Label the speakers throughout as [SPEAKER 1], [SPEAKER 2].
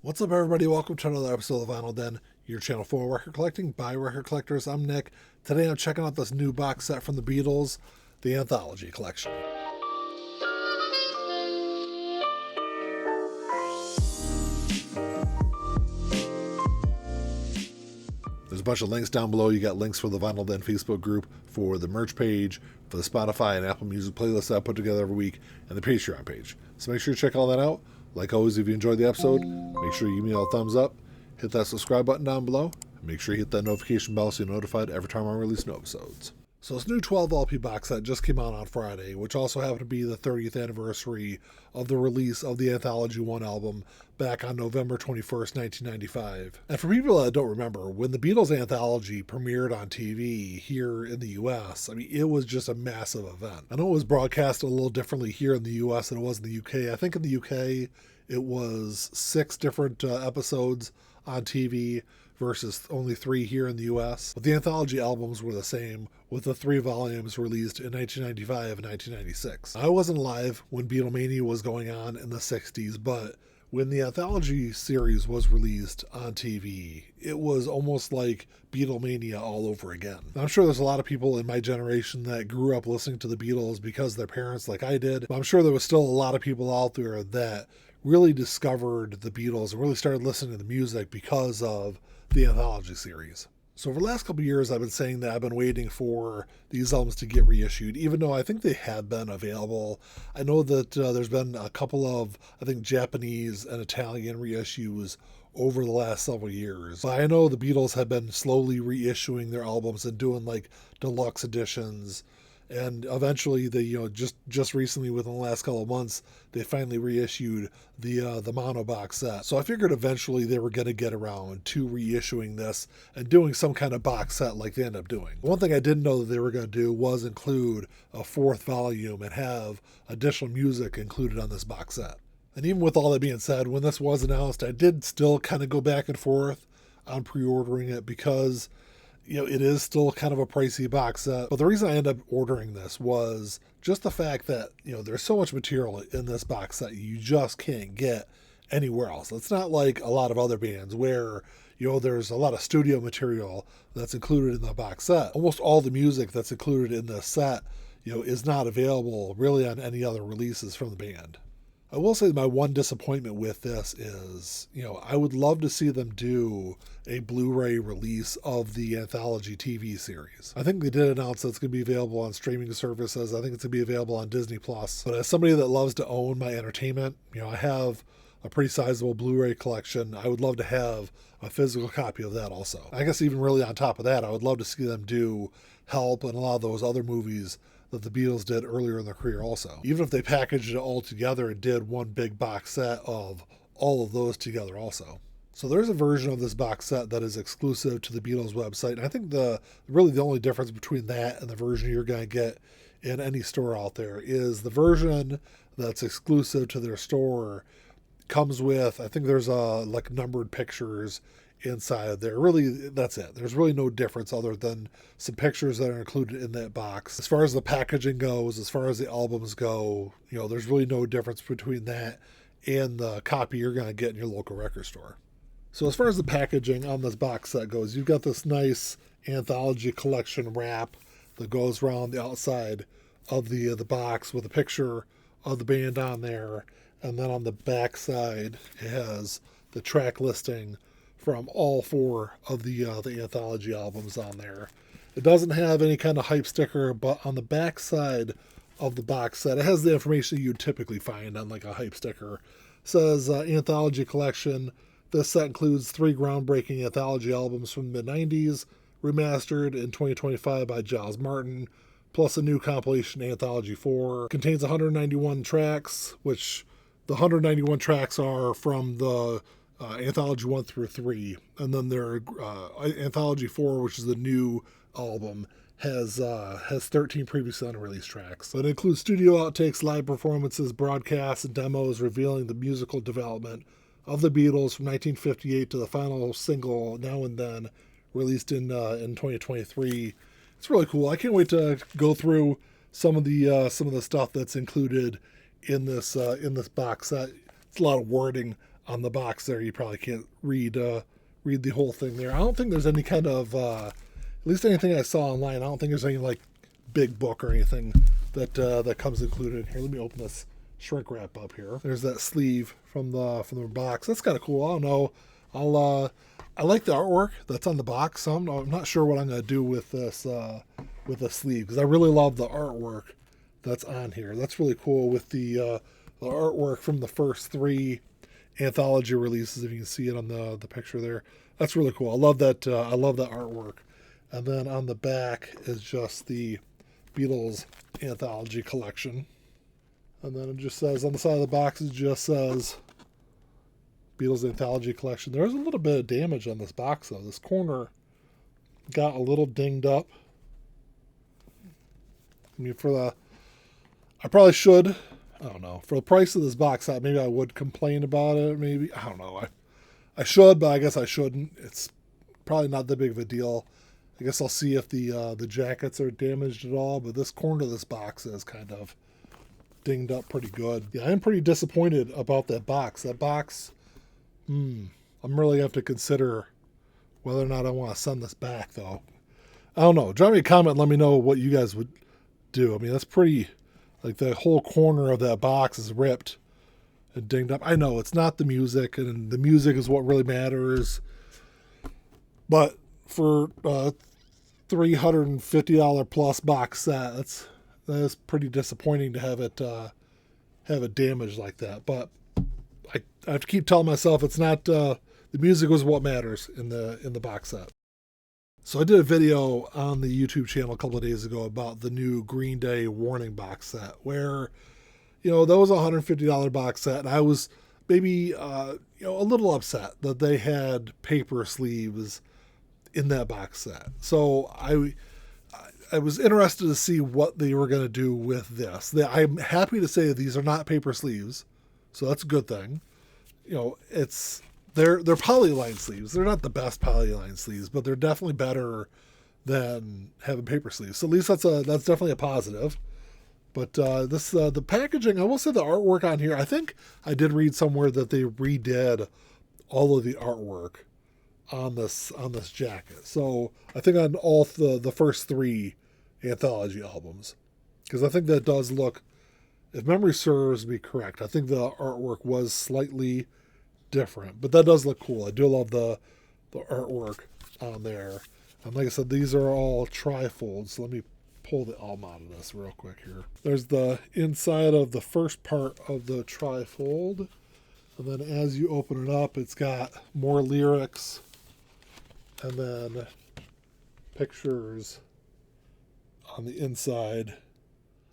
[SPEAKER 1] What's up, everybody? Welcome to another episode of Vinyl Den, your channel for record collecting by record collectors. I'm Nick. Today I'm checking out this new box set from the Beatles, the Anthology collection. There's a bunch of links down below. You got links for the Vinyl Den Facebook group, for the merch page, for the Spotify and Apple Music playlist that I put together every week, and the Patreon page. So make sure you check all that out. Like always, if you enjoyed the episode, make sure you give me a thumbs up, hit that subscribe button down below, and make sure you hit that notification bell so you're notified every time I release new episodes. So this new 12 LP box set just came out on Friday, which also happened to be the 30th anniversary of the release of the Anthology 1 album back on November 21st, 1995. And for people that don't remember, when the Beatles Anthology premiered on TV here in the US, it was just a massive event. I know it was broadcast a little differently here in the US than it was in the UK. I think in the UK it was 6 different episodes on TV versus only 3 here in the US. But the anthology albums were the same, with the 3 volumes released in 1995 and 1996. I wasn't alive when Beatlemania was going on in the 60s, but when the anthology series was released on TV, it was almost like Beatlemania all over again. I'm sure there's a lot of people in my generation that grew up listening to the Beatles because of their parents like I did, but I'm sure there was still a lot of people out there that really discovered the Beatles and really started listening to the music because of the anthology series. So for the last couple of years, I've been saying that I've been waiting for these albums to get reissued, even though I think they have been available. I know that there's been a couple of, I think, Japanese and Italian reissues over the last several years. But I know the Beatles have been slowly reissuing their albums and doing like deluxe editions. And eventually, they just recently, within the last couple of months, they finally reissued the mono box set. So I figured eventually they were going to get around to reissuing this and doing some kind of box set like they ended up doing. One thing I didn't know that they were going to do was include a 4th volume and have additional music included on this box set. And even with all that being said, when this was announced, I did still kind of go back and forth on pre-ordering it because it is still kind of a pricey box set. But the reason I ended up ordering this was just the fact that, there's so much material in this box set you just can't get anywhere else. It's not like a lot of other bands where, there's a lot of studio material that's included in the box set. Almost all the music that's included in this set, is not available really on any other releases from the band. I will say my one disappointment with this is, I would love to see them do a Blu-ray release of the Anthology TV series. I think they did announce that it's going to be available on streaming services. I think it's going to be available on Disney+. But as somebody that loves to own my entertainment, I have a pretty sizable Blu-ray collection. I would love to have a physical copy of that also. I guess even really on top of that, I would love to see them do Help and a lot of those other movies that the Beatles did earlier in their career also. Even if they packaged it all together and did one big box set of all of those together also. So there's a version of this box set that is exclusive to the Beatles website. And I think the only difference between that and the version you're going to get in any store out there is the version that's exclusive to their store comes with, I think there's numbered pictures inside there. Really, that's it. There's really no difference other than some pictures that are included in that box. As far as the packaging goes, as far as the albums go, there's really no difference between that and the copy you're going to get in your local record store. So as far as the packaging on this box set goes, you've got this nice anthology collection wrap that goes around the outside of the box with a picture of the band on there, and then on the back side it has the track listing from all 4 of the anthology albums on there. It doesn't have any kind of hype sticker, but on the back side of the box set, it has the information you'd typically find on like a hype sticker. It says Anthology Collection. This set includes 3 groundbreaking anthology albums from the mid-90s, remastered in 2025 by Giles Martin, plus a new compilation, Anthology 4. Contains 191 tracks, which the 191 tracks are from the Anthology 1 through 3, and then their Anthology 4, which is the new album, has 13 previously unreleased tracks. It includes studio outtakes, live performances, broadcasts, and demos revealing the musical development of the Beatles from 1958 to the final single, Now and Then, released in 2023. It's really cool. I can't wait to go through some of the stuff that's included in this box set. It's a lot of wording on the box there. You probably can't read the whole thing there. I don't think there's any kind of, at least anything I saw online, I don't think there's any like big book or anything that comes included. Here, let me open this shrink wrap up here. There's that sleeve from the box. That's kind of cool. I don't know. I like the artwork that's on the box. So I'm not sure what I'm going to do with this with the sleeve, because I really love the artwork that's on here. That's really cool with the artwork from the first 3 anthology releases. If you can see it on the picture there, that's really cool. I love that. I love that artwork. And then on the back is just the Beatles Anthology collection. And then it just says on the side of the box, it just says Beatles Anthology collection. There's a little bit of damage on this box though. This corner got a little dinged up. I mean, I probably should, I don't know, for the price of this box set, maybe I would complain about it. Maybe, I don't know. I should, but I guess I shouldn't. It's probably not that big of a deal. I guess I'll see if the jackets are damaged at all, but this corner of this box is kind of dinged up pretty good. Yeah, I'm pretty disappointed about that box. That box, I'm really going to have to consider whether or not I want to send this back, though. I don't know. Drop me a comment and let me know what you guys would do. I mean, that's pretty, like the whole corner of that box is ripped and dinged up. I know it's not the music, and the music is what really matters, but for $350 plus box set, that's pretty disappointing to have it damaged like that. But I have to keep telling myself it's not the music was what matters in the box set. So I did a video on the YouTube channel a couple of days ago about the new Green Day Warning box set, where, that was a $150 box set, and I was maybe a little upset that they had paper sleeves in that box set. So I was interested to see what they were going to do with this. I'm happy to say that these are not paper sleeves, so that's a good thing. They're polyline sleeves. They're not the best polyline sleeves, but they're definitely better than having paper sleeves. So at least that's definitely a positive. But the packaging, I will say the artwork on here, I think I did read somewhere that they redid all of the artwork on this jacket. So I think on all the first 3 anthology albums, because I think that does look, if memory serves me correct, I think the artwork was slightly different, but that does look cool. I do love the artwork on there. And like I said, these are all trifolds. So let me pull the album out of this real quick here. There's the inside of the first part of the trifold, and then as you open it up, it's got more lyrics and then pictures on the inside.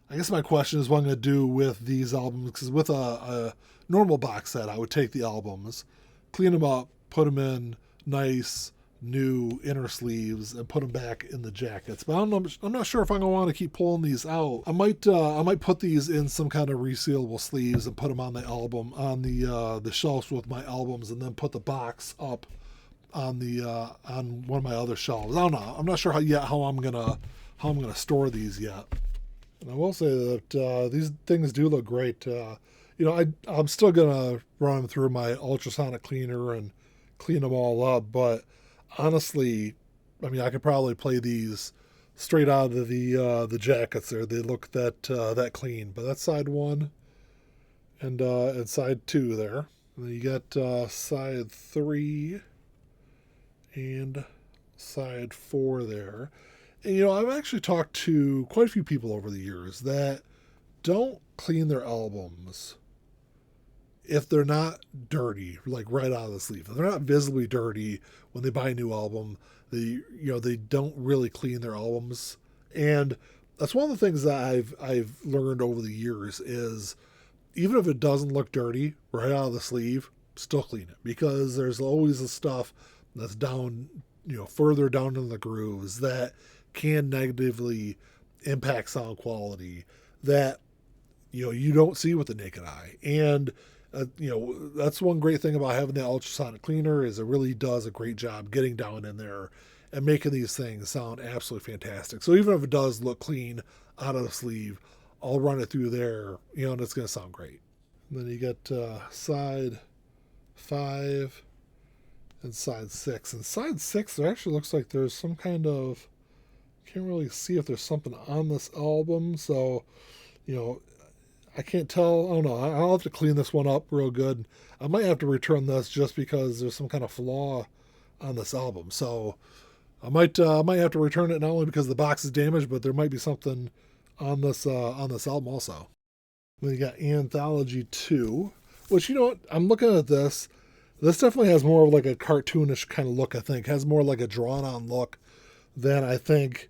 [SPEAKER 1] I guess my question is what I'm going to do with these albums, because with a normal box set, I would take the albums, clean them up, put them in nice, new inner sleeves, and put them back in the jackets. But I'm not sure if I'm going to want to keep pulling these out. I might put these in some kind of resealable sleeves and put them on the album, on the shelves with my albums, and then put the box up on one of my other shelves. I don't know. I'm not sure how I'm gonna store these yet. And I will say that these things do look great. I'm still gonna run them through my ultrasonic cleaner and clean them all up. But honestly, I mean, I could probably play these straight out of the jackets there. They look that clean. But that's side 1 and side 2 there. And then you got side 3 and side 4 there. And, I've actually talked to quite a few people over the years that don't clean their albums if they're not dirty, like right out of the sleeve. If they're not visibly dirty when they buy a new album, they don't really clean their albums. And that's one of the things that I've learned over the years is even if it doesn't look dirty right out of the sleeve, still clean it, because there's always the stuff that's down, further down in the grooves that can negatively impact sound quality that, you don't see with the naked eye. And, that's one great thing about having the ultrasonic cleaner is it really does a great job getting down in there and making these things sound absolutely fantastic. So even if it does look clean out of the sleeve, I'll run it through there, and it's going to sound great. And then you get side 5, and side 6. And side 6, there actually looks like there's some kind of, can't really see if there's something on this album, so, I can't tell. I don't know. I'll have to clean this one up real good. I might have to return this just because there's some kind of flaw on this album. So I might have to return it, not only because the box is damaged, but there might be something on this album also. Then you got Anthology 2, which, I'm looking at this. This definitely has more of like a cartoonish kind of look, I think. It has more like a drawn-on look than I think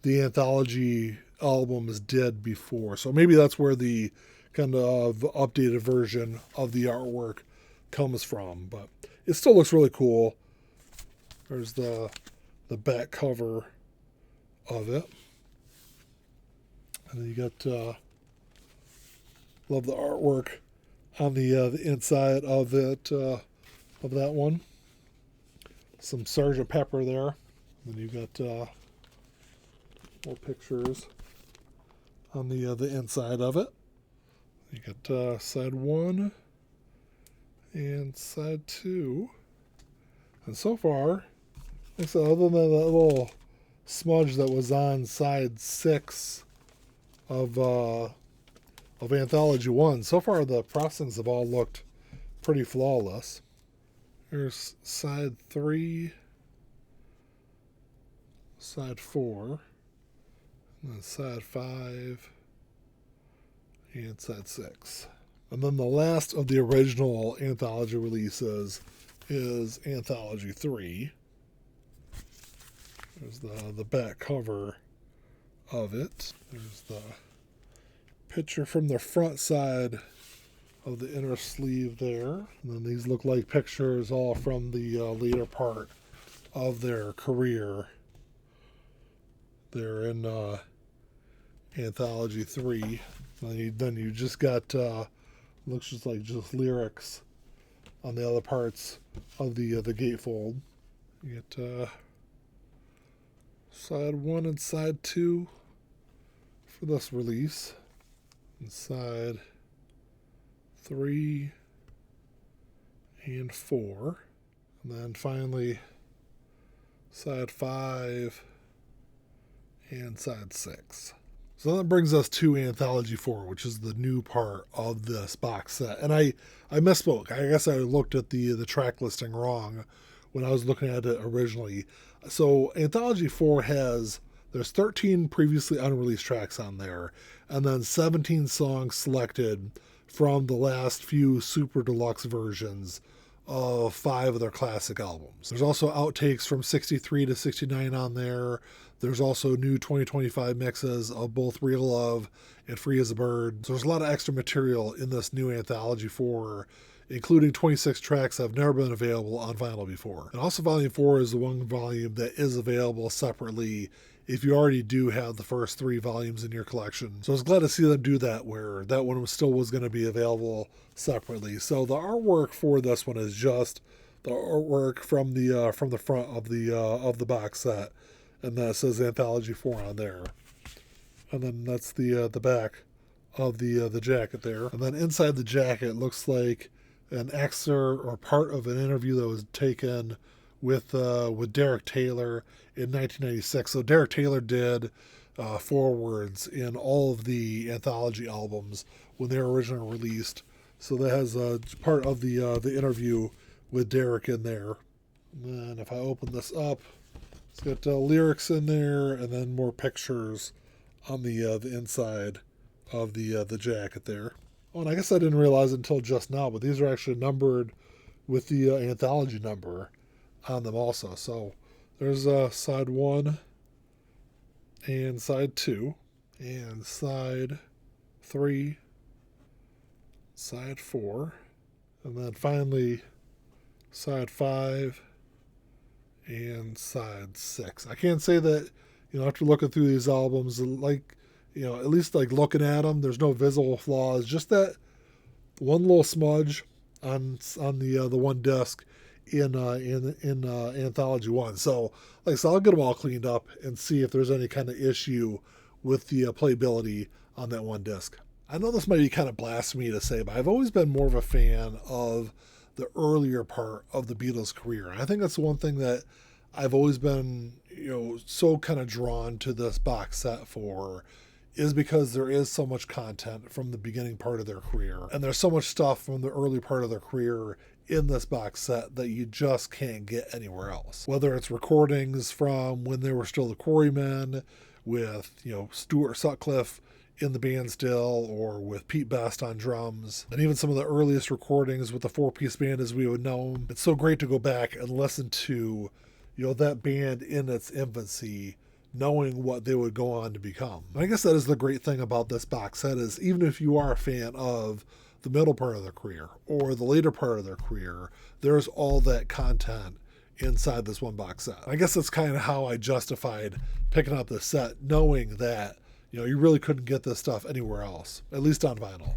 [SPEAKER 1] the Anthology albums did before. So maybe that's where the kind of updated version of the artwork comes from. But it still looks really cool. There's the back cover of it. And then you got love the artwork on the inside of it, of that one. Some Sgt. Pepper there. And then you got more pictures on the inside of it. You got side 1 and side 2. And so far, like I said, other than that little smudge that was on side 6 of Anthology 1, so far the pressings have all looked pretty flawless. Here's side 3, side 4, and then side 5, and side 6. And then the last of the original Anthology releases is Anthology 3. There's the back cover of it. There's the picture from the front side of the inner sleeve there. And then these look like pictures all from the later part of their career. They're in Anthology 3. Then you just got, looks just like just lyrics on the other parts of the gatefold. You get side 1 and side 2 for this release. And side 3 and 4. And then finally side 5 and side 6. So that brings us to Anthology 4, which is the new part of this box set. And I misspoke. I guess I looked at the track listing wrong when I was looking at it originally. So Anthology 4 there's 13 previously unreleased tracks on there, and then 17 songs selected from the last few super deluxe versions of 5 of their classic albums. There's also outtakes from 63 to 69 on there. There's also new 2025 mixes of both Real Love and Free as a Bird. So there's a lot of extra material in this new Anthology 4, including 26 tracks that have never been available on vinyl before. And also Volume 4 is the one volume that is available separately if you already do have the first 3 volumes in your collection. So I was glad to see them do that, where that one still was going to be available separately. So the artwork for this one is just the artwork from the front of the box set, and that says Anthology 4 on there. And then that's the back of the jacket there. And then inside the jacket it looks like an excerpt or part of an interview that was taken with Derek Taylor in 1996. So Derek Taylor did forewords in all of the Anthology albums when they were originally released. So that has part of the interview with Derek in there. And then if I open this up, it's got lyrics in there, and then more pictures on the inside of the jacket there. Oh, and I guess I didn't realize it until just now, but these are actually numbered with the Anthology number on them also. So there's side 1 and side 2 and side 3, side 4, and then finally side 5 and side 6. I can't say that, after looking through these albums, like, at least like looking at them, there's no visible flaws, just that one little smudge on the one disc in Anthology 1. So like I said, I'll get them all cleaned up and see if there's any kind of issue with the playability on that one disc. I know this might be kind of blasphemy to say, but I've always been more of a fan of the earlier part of the Beatles' career. And I think that's the one thing that I've always been, so kind of drawn to this box set for, is because there is so much content from the beginning part of their career. And there's so much stuff from the early part of their career in this box set that you just can't get anywhere else. Whether it's recordings from when they were still the Quarrymen, with, Stuart Sutcliffe in the band still, or with Pete Best on drums, and even some of the earliest recordings with the four-piece band as we would know them. It's so great to go back and listen to, that band in its infancy, knowing what they would go on to become. And I guess that is the great thing about this box set, is even if you are a fan of the middle part of their career or the later part of their career, there's all that content inside this one box set. I guess that's kind of how I justified picking up this set, knowing that, you really couldn't get this stuff anywhere else, at least on vinyl.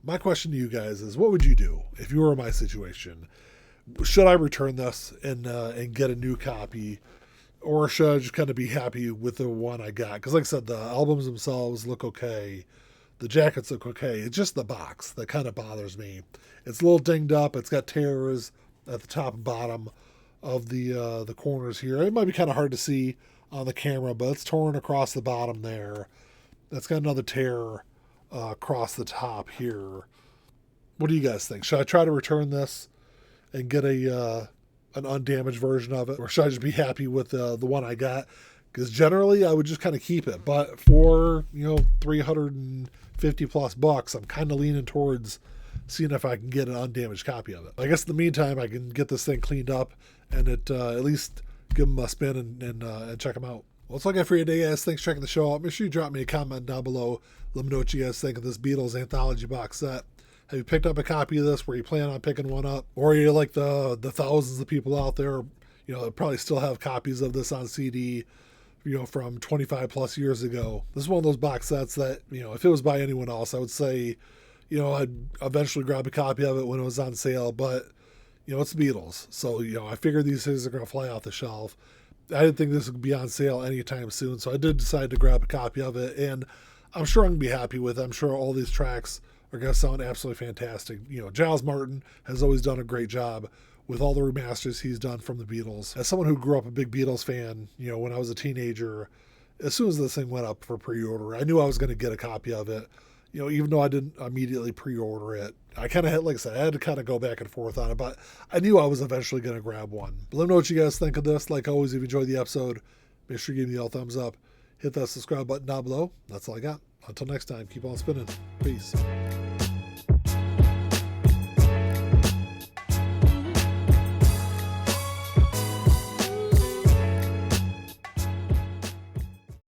[SPEAKER 1] My question to you guys is, what would you do if you were in my situation? Should I return this and get a new copy? Or should I just kind of be happy with the one I got? Because like I said, the albums themselves look okay. The jackets look okay. It's just the box that kind of bothers me. It's a little dinged up. It's got tears at the top and bottom of the corners here. It might be kind of hard to see on the camera, but it's torn across the bottom there. That's got another tear across the top here. What do you guys think? Should I try to return this and get an undamaged version of it? Or should I just be happy with the one I got? Because generally I would just kind of keep it. But for, $350 plus bucks, I'm kind of leaning towards seeing if I can get an undamaged copy of it. I guess in the meantime, I can get this thing cleaned up and at least give them a spin and check them out. Well, that's all I got for you today, guys. Thanks for checking the show out. Make sure you drop me a comment down below. Let me know what you guys think of this Beatles Anthology box set. Have you picked up a copy of this? Were you planning on picking one up? Or are you like the thousands of people out there, that probably still have copies of this on CD, from 25 plus years ago? This is one of those box sets that, if it was by anyone else, I would say, I'd eventually grab a copy of it when it was on sale. But, it's the Beatles. So, I figured these things are going to fly off the shelf. I didn't think this would be on sale anytime soon. So I did decide to grab a copy of it. And I'm sure I'm going to be happy with it. I'm sure all these tracks are going to sound absolutely fantastic. Giles Martin has always done a great job with all the remasters he's done from the Beatles. As someone who grew up a big Beatles fan, when I was a teenager, as soon as this thing went up for pre-order, I knew I was going to get a copy of it. Even though I didn't immediately pre-order it, I kind of had, like I said, I had to kind of go back and forth on it, but I knew I was eventually going to grab one. But let me know what you guys think of this. Like always, if you enjoyed the episode, make sure you give me a thumbs up. Hit that subscribe button down below. That's all I got. Until next time, keep on spinning. Peace.